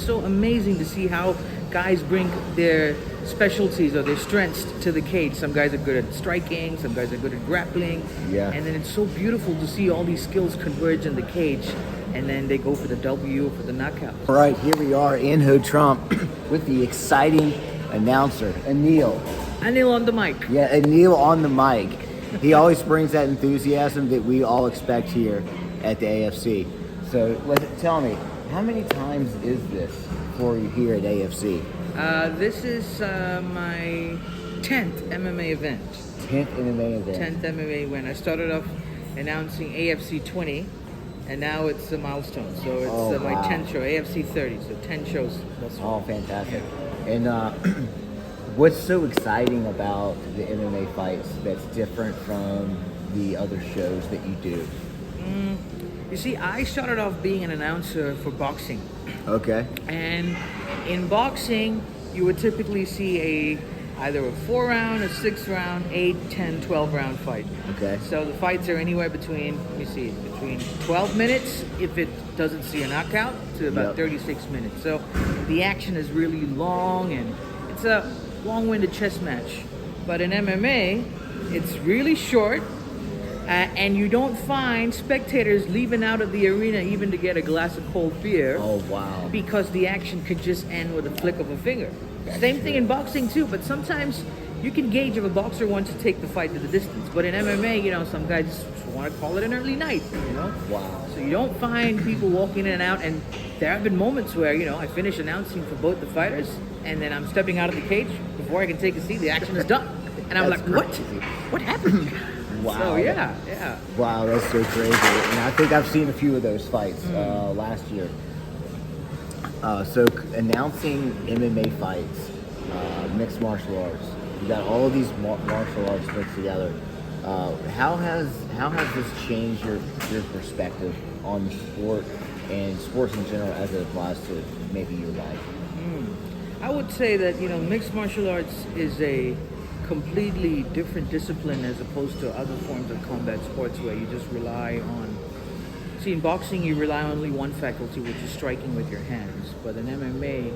so amazing to see how guys bring their specialties or their strengths to the cage. Some guys are good at striking, some guys are good at grappling. Yeah. And then it's so beautiful to see all these skills converge in the cage, and then they go for the W, for the knockout. All right, here we are in Ho Trump with the exciting announcer, Anil. Anil on the mic. Yeah, Anil on the mic. He always brings that enthusiasm that we all expect here at the AFC. So tell me, how many times is this for you here at AFC? This is my 10th MMA event. 10th MMA event. 10th MMA event. I started off announcing AFC 20, and now it's a milestone. So it's my 10th show, AFC 30. So 10 shows. That's all fantastic. And what's so exciting about the MMA fights that's different from the other shows that you do? You see, I started off being an announcer for boxing. Okay. And in boxing, you would typically see either a 4-round, a 6-round, 8, 10, 12-round fight. Okay. So the fights are anywhere between 12 minutes, if it doesn't see a knockout, to about 36 minutes. So the action is really long, and it's a long-winded chess match. But in MMA, it's really short. And you don't find spectators leaving out of the arena even to get a glass of cold beer. Oh, wow. Because the action could just end with a flick of a finger. Same thing in boxing too, but sometimes you can gauge if a boxer wants to take the fight to the distance. But in MMA, some guys just want to call it an early night, Wow. So you don't find people walking in and out, and there have been moments where, I finish announcing for both the fighters, and then I'm stepping out of the cage. Before I can take a seat, the action is done. And I'm like, crazy. What happened? Wow. So yeah. Wow, that's so crazy. And I think I've seen a few of those fights last year. So announcing MMA fights, mixed martial arts, you got all of these martial arts mixed together. How has this changed your perspective on sport and sports in general as it applies to maybe your life? I would say that mixed martial arts is a completely different discipline as opposed to other forms of combat sports where you just rely on. See, in boxing you rely on only one faculty, which is striking with your hands. But in MMA,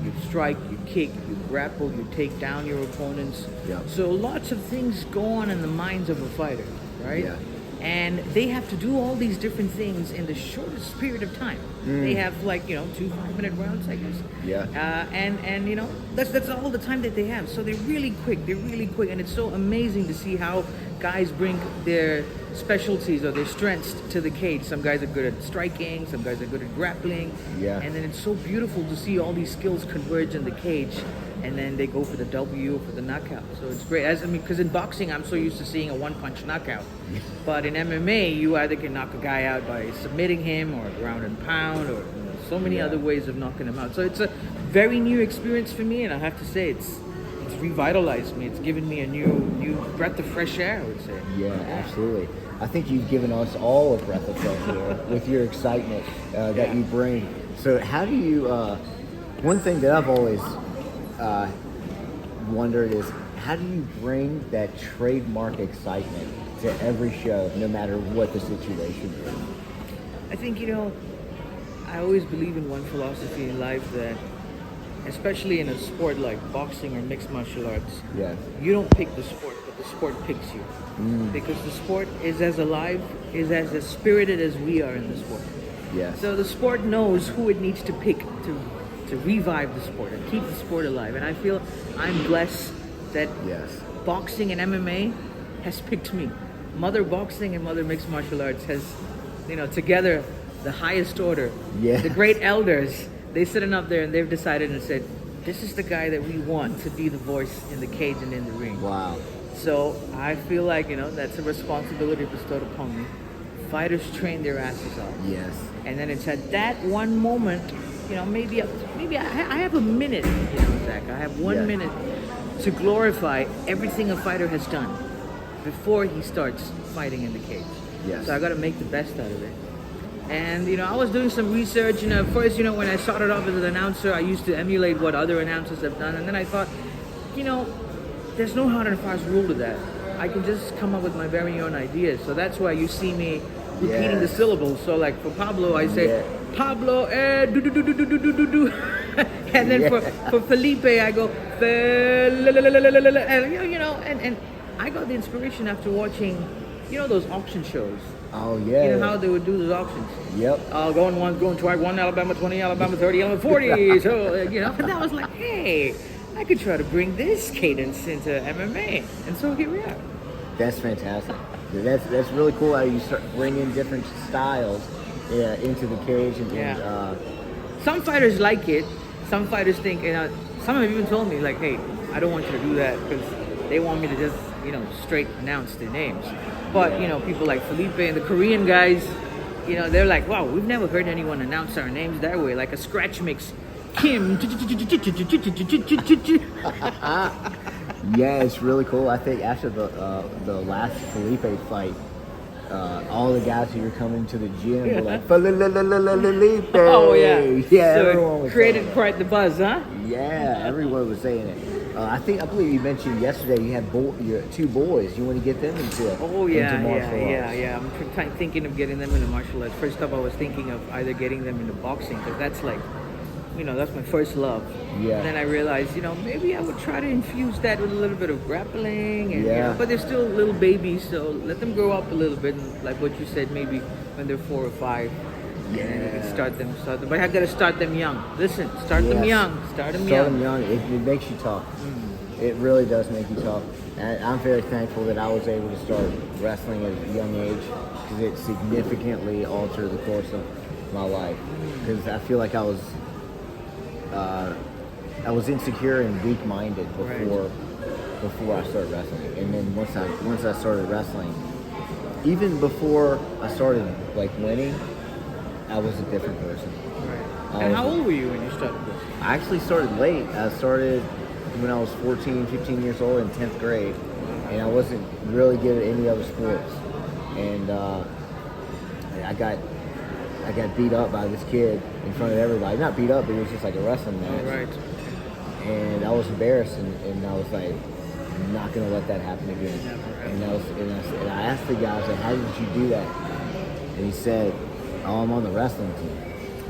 you strike, you kick, you grapple, you take down your opponents. Yeah. So lots of things go on in the minds of a fighter, right? Yeah. And they have to do all these different things in the shortest period of time. They have 2 5-minute rounds, I guess. Yeah. And that's all the time that they have. So they're really quick, and it's so amazing to see how guys bring their specialties or their strengths to the cage. Some guys are good at striking, some guys are good at grappling. Yeah. And then it's so beautiful to see all these skills converge in the cage, and then they go for the W, for the knockout. So it's great. Because in boxing, I'm so used to seeing a one-punch knockout. But in MMA, you either can knock a guy out by submitting him, or ground and pound, or so many other ways of knocking him out. So it's a very new experience for me, and I have to say it's revitalized me. It's given me a new breath of fresh air, I would say. Yeah, absolutely. I think you've given us all a breath of fresh air with your excitement that you bring. So how do you, one thing that I've always wondered is, how do you bring that trademark excitement to every show, no matter what the situation is? I think, I always believe in one philosophy in life, that especially in a sport like boxing or mixed martial arts, you don't pick the sport, but the sport picks you. Because the sport is as alive, is as spirited as we are in the sport. Yes. So the sport knows who it needs to pick to revive the sport and keep the sport alive. And I feel I'm blessed that boxing and MMA has picked me. Mother Boxing and Mother Mixed Martial Arts has, together, the highest order. Yeah. The great elders, they sitting up there and they've decided and said, this is the guy that we want to be the voice in the cage and in the ring. Wow. So I feel like, that's a responsibility bestowed upon me. Fighters train their asses off. Yes. And then it's at that one moment, maybe I have a minute, Zach. I have 1 minute to glorify everything a fighter has done before he starts fighting in the cage. Yes. So I got to make the best out of it. And, I was doing some research. First, when I started off as an announcer, I used to emulate what other announcers have done. And then I thought, there's no hard and fast rule to that. I can just come up with my very own ideas. So that's why you see me repeating the syllables. So like for Pablo, I say, Pablo, do do do do do do do do. And then for Felipe, I go, and, and I got the inspiration after watching, those auction shows. Oh yeah. You know how they would do those auctions? Yep. Going one, going twice, 1 Alabama 20, Alabama 30, Alabama 40. So and I was like, hey, I could try to bring this cadence into MMA, and so here we are. That's fantastic. That's really cool how you start bringing different styles into the cage and some fighters like it. Some fighters think, some have even told me like, hey, I don't want you to do that because they want me to just straight announce their names. But people like Felipe and the Korean guys, they're like, wow, we've never heard anyone announce our names that way, like a scratch mix. Kim. Yeah, it's really cool. I think after the last Felipe fight, all the guys who were coming to the gym were like, Felipe. Oh yeah, yeah. So everyone was created quite the buzz, huh? Yeah, everyone was saying it. I believe you mentioned yesterday you had your 2 boys. You want to get them into martial arts. Yeah. I'm thinking of getting them into martial arts. First up, I was thinking of either getting them into boxing because that's like, that's my first love. Yeah. And then I realized, maybe I would try to infuse that with a little bit of grappling. And, but they're still little babies, so let them grow up a little bit. And like what you said, maybe when they're 4 or 5. Yeah. And we can start them. But I got to start them young. Listen, start them young. Start them young. It makes you tough. It really does make you tough. And I'm very thankful that I was able to start wrestling at a young age because it significantly altered the course of my life. Because I feel like I was insecure and weak-minded before I started wrestling. And then once I started wrestling, even before I started like winning, I was a different person. Right. And how old were you when you started this? I actually started late. I started when I was 14, 15 years old in 10th grade. And I wasn't really good at any other sports. And I got beat up by this kid in front of everybody. Not beat up, but it was just like a wrestling match. Oh, right. And I was embarrassed, and I was like, I'm not going to let that happen again. And I asked the guy, I was like, how did you do that? And he said, oh, I'm on the wrestling team.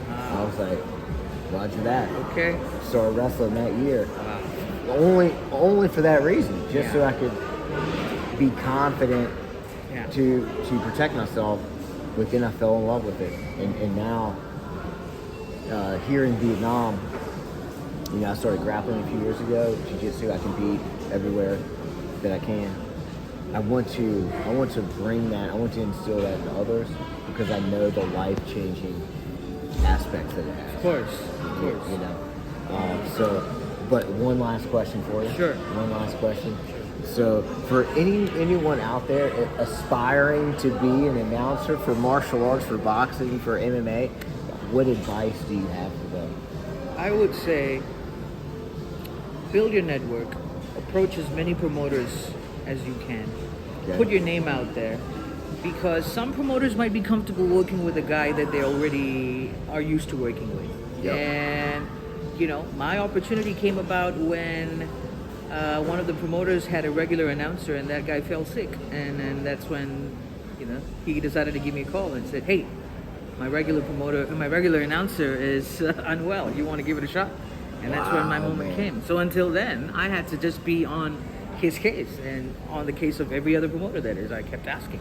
I was like, roger that. Okay. Started wrestling that year. Only for that reason, just so I could be confident to protect myself. But then I fell in love with it. And now, here in Vietnam, I started grappling a few years ago. Jiu-jitsu, I compete everywhere that I can. I want to bring that. I want to instill that in others because I know the life-changing aspects that it has. Of course. But one last question for you. Sure. One last question. So, for anyone out there aspiring to be an announcer for martial arts, for boxing, for MMA, what advice do you have for them? I would say build your network, approach as many promoters as you can, put your name out there, because some promoters might be comfortable working with a guy that they already are used to working with. And my opportunity came about when one of the promoters had a regular announcer and that guy fell sick, and then that's when he decided to give me a call and said, hey, my regular announcer is unwell, you want to give it a shot? And that's when my moment came. So until then, I had to just be on his case and on the case of every other promoter that is. I kept asking.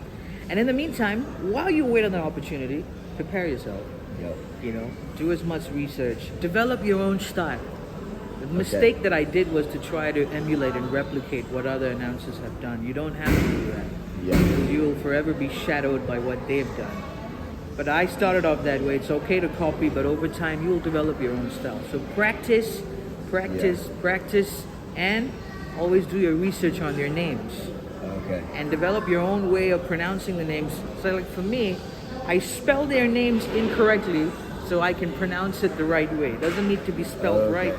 And in the meantime, while you wait on the opportunity, prepare yourself. Do as much research. Develop your own style. The mistake that I did was to try to emulate and replicate what other announcers have done. You don't have to do that. Because you will forever be shadowed by what they've done. But I started off that way. It's okay to copy, but over time you will develop your own style. So practice, and always do your research on their names. Okay. And develop your own way of pronouncing the names. So like for me, I spell their names incorrectly so I can pronounce it the right way. It doesn't need to be spelled right.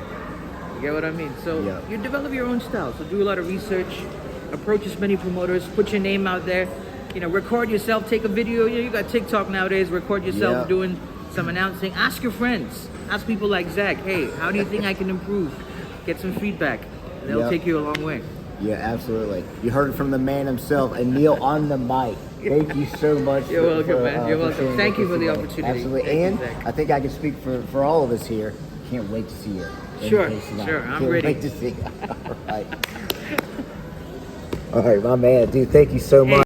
You get what I mean? So you develop your own style. So do a lot of research, approach as many promoters, put your name out there. Record yourself, take a video. You got TikTok nowadays. Record yourself doing some announcing. Ask your friends. Ask people like Zach, hey, how do you think I can improve? Get some feedback. They'll take you a long way. Yeah, absolutely. You heard it from the man himself, Anil on the mic. Thank you so much. You're welcome, man. You're welcome. Thank you for the opportunity. Absolutely. Thank and you, Zach. I think I can speak for all of us here. Can't wait to see it. Sure, I'm I'm ready. Wait to see it. All right. All right, my man, dude. Thank you so much.